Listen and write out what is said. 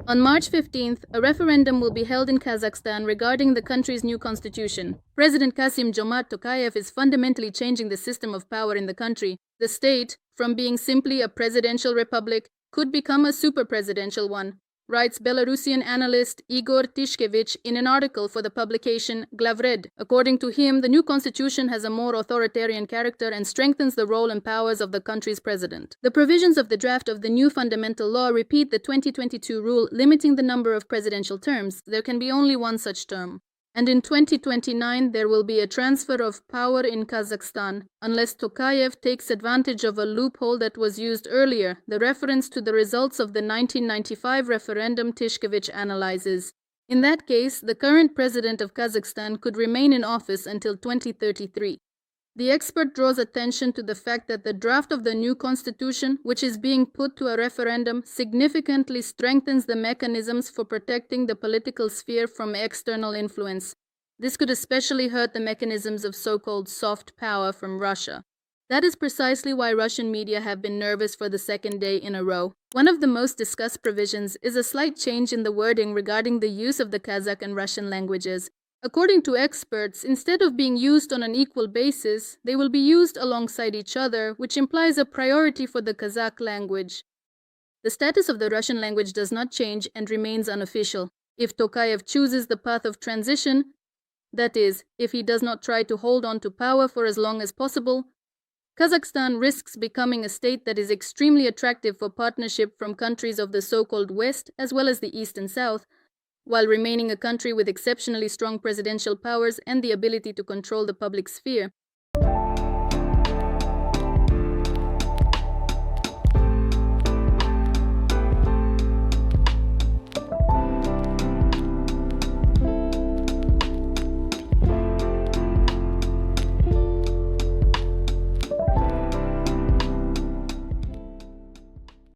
On March 15th, a referendum will be held in Kazakhstan regarding the country's new constitution. President Kassym-Jomart Tokayev is fundamentally changing the system of power in the country. The state, from being simply a presidential republic, could become a super-presidential one, writes Belarusian analyst Igor Tishkevich in an article for the publication Glavred. According to him, the new constitution has a more authoritarian character and strengthens the role and powers of the country's president. The provisions of the draft of the new fundamental law repeat the 2022 rule limiting the number of presidential terms. There can be only one such term. And in 2029, there will be a transfer of power in Kazakhstan, unless Tokayev takes advantage of a loophole that was used earlier, the reference to the results of the 1995 referendum Tishkevich analyzes. In that case, the current president of Kazakhstan could remain in office until 2033. The expert draws attention to the fact that the draft of the new constitution, which is being put to a referendum, significantly strengthens the mechanisms for protecting the political sphere from external influence. This could especially hurt the mechanisms of so-called soft power from Russia. That is precisely why Russian media have been nervous for the second day in a row. One of the most discussed provisions is a slight change in the wording regarding the use of the Kazakh and Russian languages. According to experts, instead of being used on an equal basis, they will be used alongside each other, which implies a priority for the Kazakh language. The status of the Russian language does not change and remains unofficial. If Tokayev chooses the path of transition, that is, if he does not try to hold on to power for as long as possible, Kazakhstan risks becoming a state that is extremely attractive for partnership from countries of the so-called West as well as the East and South, while remaining a country with exceptionally strong presidential powers and the ability to control the public sphere.